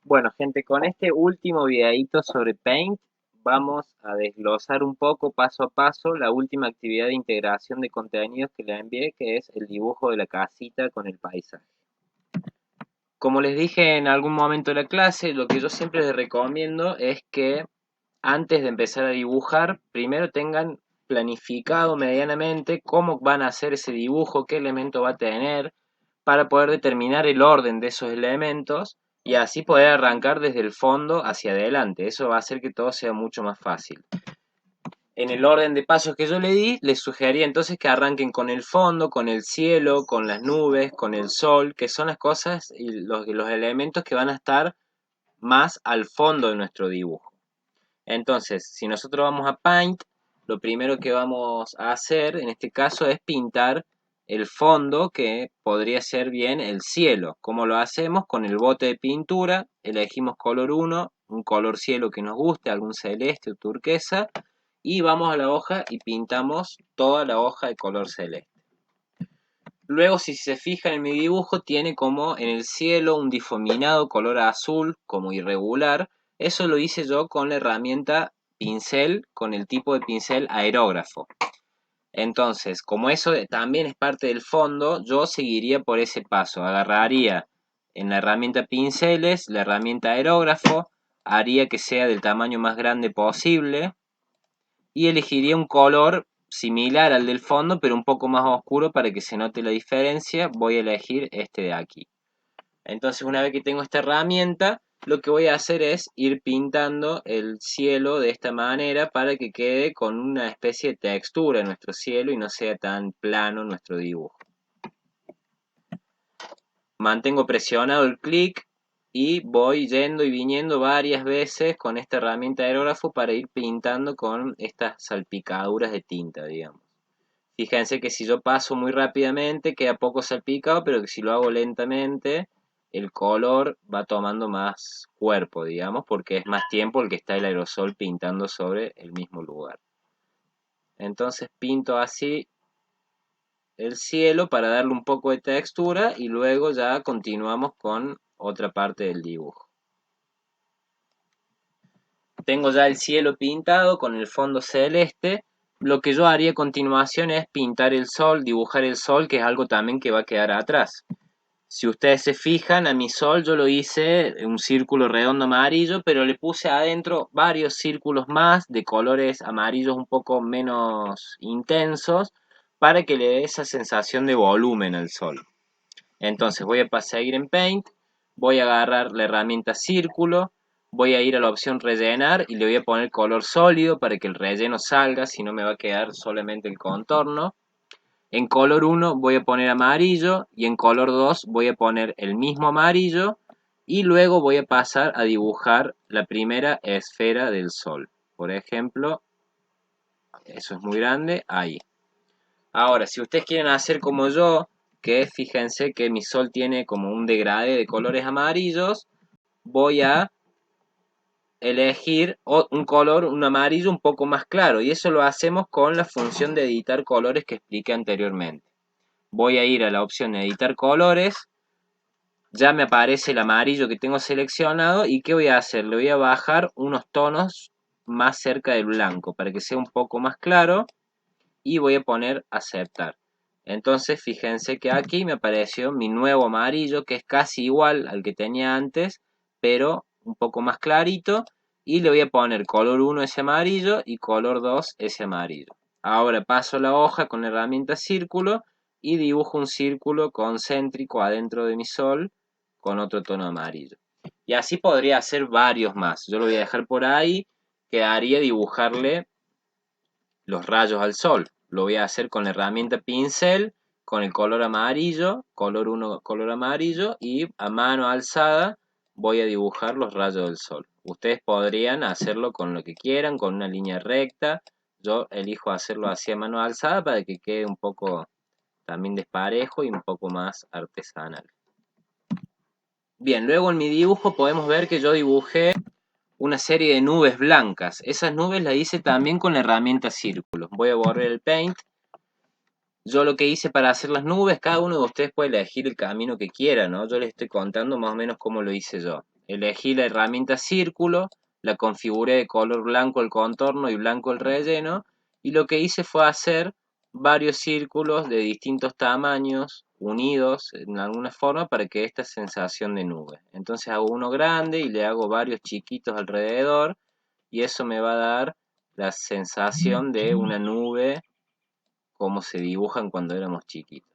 Bueno, gente, con este último videito sobre Paint vamos a desglosar un poco paso a paso la última actividad de integración de contenidos que les envié, que es el dibujo de la casita con el paisaje. Como les dije en algún momento de la clase, lo que yo siempre les recomiendo es que antes de empezar a dibujar, primero tengan planificado medianamente cómo van a hacer ese dibujo, qué elemento va a tener, para poder determinar el orden de esos elementos y así poder arrancar desde el fondo hacia adelante. Eso va a hacer que todo sea mucho más fácil. En el orden de pasos que yo le di, les sugeriría entonces que arranquen con el fondo, con el cielo, con las nubes, con el sol, que son las cosas y los elementos que van a estar más al fondo de nuestro dibujo. Entonces, si nosotros vamos a Paint, lo primero que vamos a hacer en este caso es pintar el fondo, que podría ser bien el cielo. ¿Cómo lo hacemos? Con el bote de pintura, elegimos color 1, un color cielo que nos guste, algún celeste o turquesa, y vamos a la hoja y pintamos toda la hoja de color celeste. Luego, si se fijan en mi dibujo, tiene como en el cielo un difuminado color azul, como irregular. Eso lo hice yo con la herramienta pincel, con el tipo de pincel aerógrafo. Entonces, como eso también es parte del fondo, yo seguiría por ese paso. Agarraría en la herramienta pinceles, la herramienta aerógrafo, haría que sea del tamaño más grande posible y elegiría un color similar al del fondo, pero un poco más oscuro para que se note la diferencia. Voy a elegir este de aquí. Entonces, una vez que tengo esta herramienta, lo que voy a hacer es ir pintando el cielo de esta manera para que quede con una especie de textura en nuestro cielo y no sea tan plano nuestro dibujo. Mantengo presionado el clic y voy yendo y viniendo varias veces con esta herramienta de aerógrafo para ir pintando con estas salpicaduras de tinta, digamos. Fíjense que si yo paso muy rápidamente queda poco salpicado, pero que si lo hago lentamente el color va tomando más cuerpo, digamos, porque es más tiempo el que está el aerosol pintando sobre el mismo lugar. Entonces pinto así el cielo para darle un poco de textura y luego ya continuamos con otra parte del dibujo. Tengo ya el cielo pintado con el fondo celeste. Lo que yo haría a continuación es pintar el sol, dibujar el sol, que es algo también que va a quedar atrás. Si ustedes se fijan, a mi sol yo lo hice un círculo redondo amarillo, pero le puse adentro varios círculos más de colores amarillos un poco menos intensos para que le dé esa sensación de volumen al sol. Entonces voy a seguir en Paint, voy a agarrar la herramienta círculo, voy a ir a la opción rellenar y le voy a poner color sólido para que el relleno salga, si no me va a quedar solamente el contorno. En color 1 voy a poner amarillo y en color 2 voy a poner el mismo amarillo y luego voy a pasar a dibujar la primera esfera del sol. Por ejemplo, eso es muy grande, ahí. Ahora, si ustedes quieren hacer como yo, que fíjense que mi sol tiene como un degradé de colores amarillos, voy a elegir un color, un amarillo un poco más claro, y eso lo hacemos con la función de editar colores que expliqué anteriormente. Voy a ir a la opción de editar colores, ya me aparece el amarillo que tengo seleccionado, y ¿qué voy a hacer? Le voy a bajar unos tonos más cerca del blanco para que sea un poco más claro y voy a poner aceptar. Entonces fíjense que aquí me apareció mi nuevo amarillo, que es casi igual al que tenía antes, pero un poco más clarito, y le voy a poner color 1 ese amarillo y color 2 ese amarillo. Ahora paso la hoja con la herramienta círculo y dibujo un círculo concéntrico adentro de mi sol con otro tono amarillo. Y así podría hacer varios más. Yo lo voy a dejar por ahí, quedaría dibujarle los rayos al sol. Lo voy a hacer con la herramienta pincel, con el color amarillo, color 1, color amarillo, y a mano alzada voy a dibujar los rayos del sol. Ustedes podrían hacerlo con lo que quieran, con una línea recta. Yo elijo hacerlo así a mano alzada para que quede un poco también desparejo y un poco más artesanal. Bien, luego en mi dibujo podemos ver que yo dibujé una serie de nubes blancas. Esas nubes las hice también con la herramienta círculo. Voy a borrar el paint. Yo lo que hice para hacer las nubes, cada uno de ustedes puede elegir el camino que quiera, ¿no? Yo les estoy contando más o menos cómo lo hice yo. elegí la herramienta círculo, la configuré de color blanco el contorno y blanco el relleno, y lo que hice fue hacer varios círculos de distintos tamaños unidos en alguna forma para que esta sensación de nube. Entonces hago uno grande y le hago varios chiquitos alrededor, y eso me va a dar la sensación de una nube como se dibujan cuando éramos chiquitos.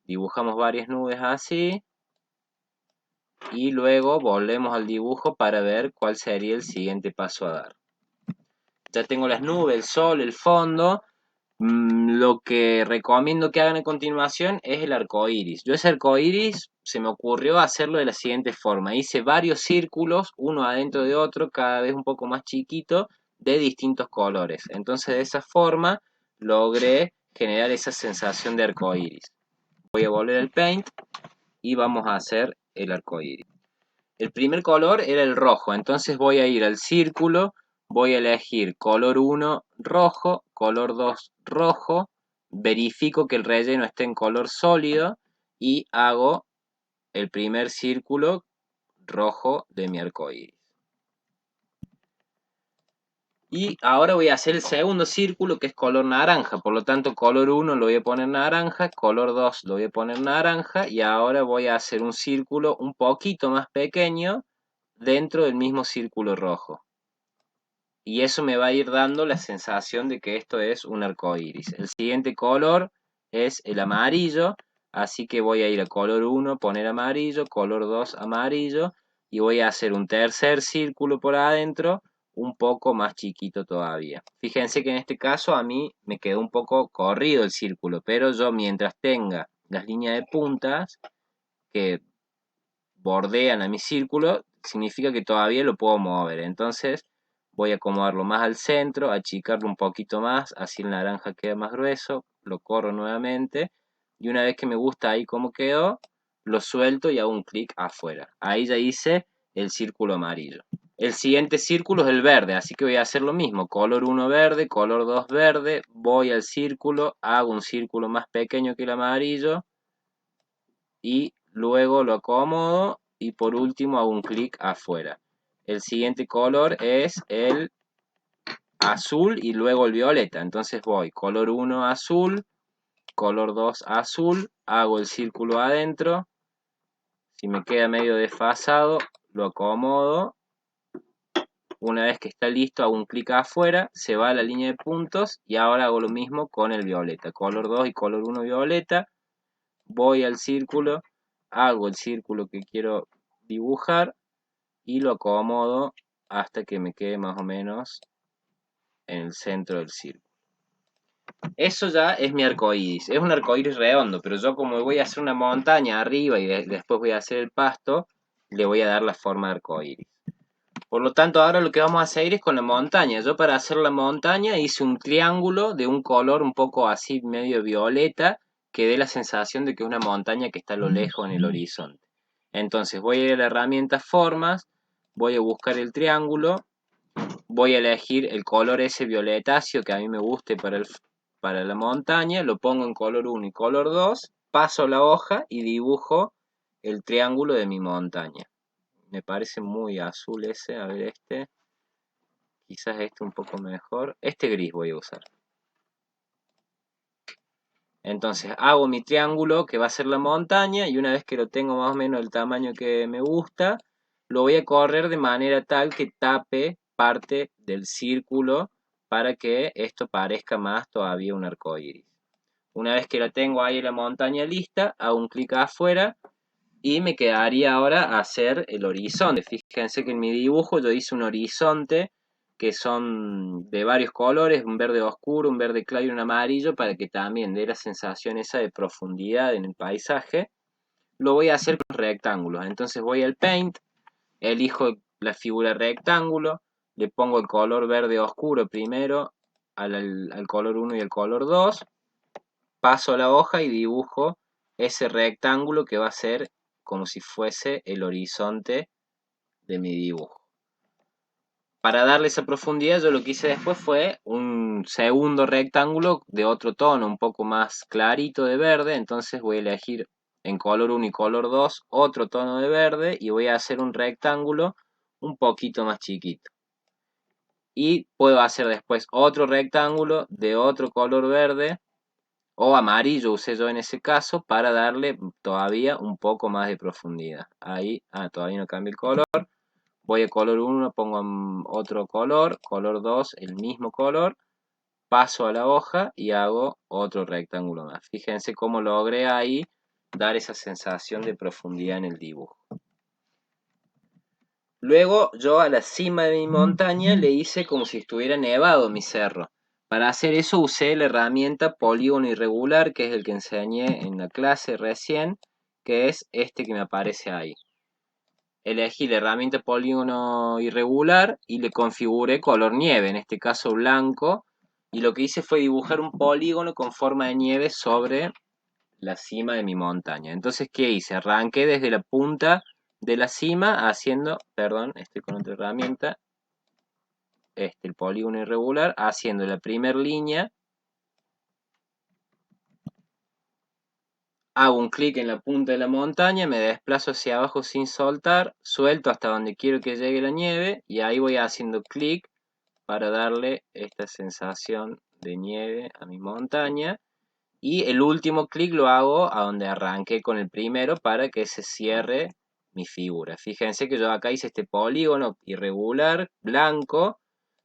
Dibujamos varias nubes así y luego volvemos al dibujo para ver cuál sería el siguiente paso a dar. Ya tengo las nubes, el sol, el fondo. Lo que recomiendo que hagan a continuación es el arco iris. Yo ese arco iris se me ocurrió hacerlo de la siguiente forma. Hice varios círculos, uno adentro de otro, cada vez un poco más chiquito, de distintos colores. Entonces de esa forma logré generar esa sensación de arco iris. Voy a volver al paint y vamos a hacer el arco iris. El primer color era el rojo, entonces voy a ir al círculo, voy a elegir color 1 rojo, color 2 rojo, verifico que el relleno esté en color sólido y hago el primer círculo rojo de mi arco iris. Y ahora voy a hacer el segundo círculo que es color naranja, por lo tanto color 1 lo voy a poner naranja, color 2 lo voy a poner naranja y ahora voy a hacer un círculo un poquito más pequeño dentro del mismo círculo rojo. Y eso me va a ir dando la sensación de que esto es un arco iris. El siguiente color es el amarillo, así que voy a ir a color 1, poner amarillo, color 2 amarillo, y voy a hacer un tercer círculo por adentro, un poco más chiquito todavía. Fíjense que en este caso a mí me quedó un poco corrido el círculo, pero yo mientras tenga las líneas de puntas que bordean a mi círculo, significa que todavía lo puedo mover. Entonces voy a acomodarlo más al centro, achicarlo un poquito más, así el naranja queda más grueso, lo corro nuevamente y una vez que me gusta ahí como quedó, lo suelto y hago un clic afuera. Ahí ya hice el círculo amarillo. El siguiente círculo es el verde, así que voy a hacer lo mismo, color 1 verde, color 2 verde, voy al círculo, hago un círculo más pequeño que el amarillo y luego lo acomodo y por último hago un clic afuera. El siguiente color es el azul y luego el violeta. Entonces voy color 1 azul, color 2 azul, hago el círculo adentro. Si me queda medio desfasado, lo acomodo. Una vez que está listo, hago un clic afuera, se va a la línea de puntos y ahora hago lo mismo con el violeta. Color 2 y color 1 violeta. Voy al círculo, hago el círculo que quiero dibujar y lo acomodo hasta que me quede más o menos en el centro del círculo. Eso ya es mi arco iris. Es un arco iris redondo, pero yo como voy a hacer una montaña arriba y después voy a hacer el pasto, le voy a dar la forma de arco iris. Por lo tanto, ahora lo que vamos a hacer es con la montaña. Yo para hacer la montaña hice un triángulo de un color un poco así medio violeta, que dé la sensación de que es una montaña que está a lo lejos en el horizonte. Entonces voy a ir a la herramienta formas, voy a buscar el triángulo, voy a elegir el color ese violetáceo que a mí me guste para la montaña, lo pongo en color 1 y color 2, paso la hoja y dibujo el triángulo de mi montaña. Me parece muy azul ese, a ver este, quizás este un poco mejor, este gris voy a usar. Entonces hago mi triángulo que va a ser la montaña y una vez que lo tengo más o menos el tamaño que me gusta, lo voy a correr de manera tal que tape parte del círculo para que esto parezca más todavía un arco iris. Una vez que la tengo ahí la montaña lista, hago un clic afuera y me quedaría ahora hacer el horizonte. Fíjense que en mi dibujo yo hice un horizonte que son de varios colores, un verde oscuro, un verde claro y un amarillo, para que también dé la sensación esa de profundidad en el paisaje. Lo voy a hacer con rectángulos. Entonces voy al Paint, elijo la figura rectángulo, le pongo el color verde oscuro primero al color 1 y al color 2, paso a la hoja y dibujo ese rectángulo que va a ser como si fuese el horizonte de mi dibujo. Para darle esa profundidad, yo lo que hice después fue un segundo rectángulo de otro tono, un poco más clarito de verde, entonces voy a elegir en color 1 y color 2 otro tono de verde y voy a hacer un rectángulo un poquito más chiquito. Y puedo hacer después otro rectángulo de otro color verde o amarillo, usé yo en ese caso, para darle todavía un poco más de profundidad. Ahí, todavía no cambia el color. Voy a color 1, pongo otro color, color 2, el mismo color, paso a la hoja y hago otro rectángulo más. Fíjense cómo logré ahí dar esa sensación de profundidad en el dibujo. Luego yo a la cima de mi montaña le hice como si estuviera nevado mi cerro. Para hacer eso usé la herramienta polígono irregular, que es el que enseñé en la clase recién, que es este que me aparece ahí. Elegí la herramienta polígono irregular y le configuré color nieve, en este caso blanco, y lo que hice fue dibujar un polígono con forma de nieve sobre la cima de mi montaña. Entonces, ¿qué hice? Arranqué desde la punta de la cima haciendo, perdón, estoy con otra herramienta, el polígono irregular, haciendo la primera línea, hago un clic en la punta de la montaña, me desplazo hacia abajo sin soltar, suelto hasta donde quiero que llegue la nieve y ahí voy haciendo clic para darle esta sensación de nieve a mi montaña. Y el último clic lo hago a donde arranqué con el primero para que se cierre mi figura. Fíjense que yo acá hice este polígono irregular, blanco,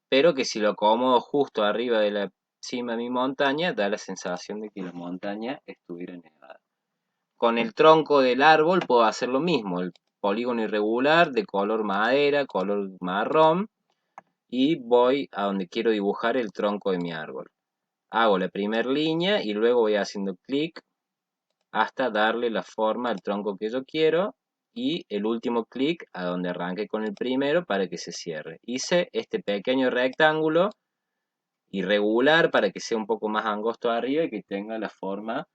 pero que si lo acomodo justo arriba de la cima de mi montaña, da la sensación de que la montaña estuviera nevada. Con el tronco del árbol puedo hacer lo mismo, el polígono irregular de color madera, color marrón, y voy a donde quiero dibujar el tronco de mi árbol. Hago la primera línea y luego voy haciendo clic hasta darle la forma al tronco que yo quiero y el último clic a donde arranque con el primero para que se cierre. Hice este pequeño rectángulo irregular para que sea un poco más angosto arriba y que tenga la forma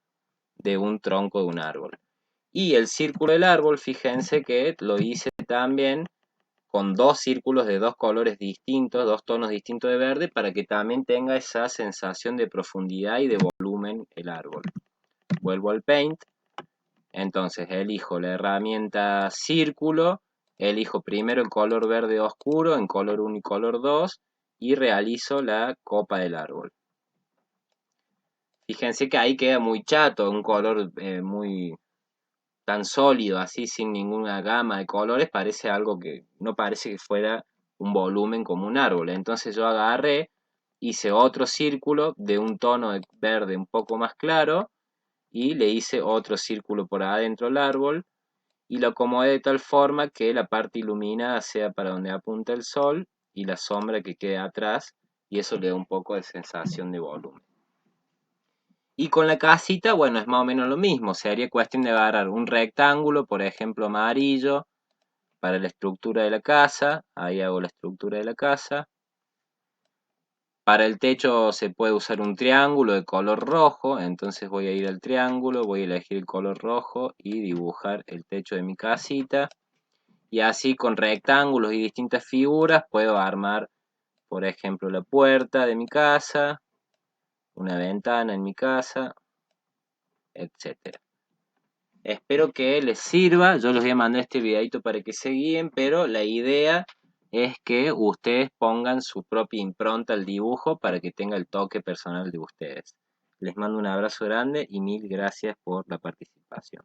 de un tronco de un árbol. Y el círculo del árbol, fíjense que lo hice también con dos círculos de dos colores distintos, dos tonos distintos de verde, para que también tenga esa sensación de profundidad y de volumen el árbol. Vuelvo al Paint, entonces elijo la herramienta círculo, elijo primero el color verde oscuro en color 1 y color 2 y realizo la copa del árbol. Fíjense que ahí queda muy chato, un color muy tan sólido, así sin ninguna gama de colores, parece algo que no parece que fuera un volumen como un árbol. Entonces yo agarré, hice otro círculo de un tono de verde un poco más claro y le hice otro círculo por adentro al árbol y lo acomodé de tal forma que la parte iluminada sea para donde apunta el sol y la sombra que quede atrás, y eso le da un poco de sensación de volumen. Y con la casita, bueno, es más o menos lo mismo. Sería cuestión de agarrar un rectángulo, por ejemplo, amarillo, para la estructura de la casa. Ahí hago la estructura de la casa. Para el techo se puede usar un triángulo de color rojo. Entonces voy a ir al triángulo, voy a elegir el color rojo y dibujar el techo de mi casita. Y así con rectángulos y distintas figuras puedo armar, por ejemplo, la puerta de mi casa, una ventana en mi casa, etcétera. Espero que les sirva. Yo les voy a mandar este videito para que se guíen, pero la idea es que ustedes pongan su propia impronta al dibujo para que tenga el toque personal de ustedes. Les mando un abrazo grande y mil gracias por la participación.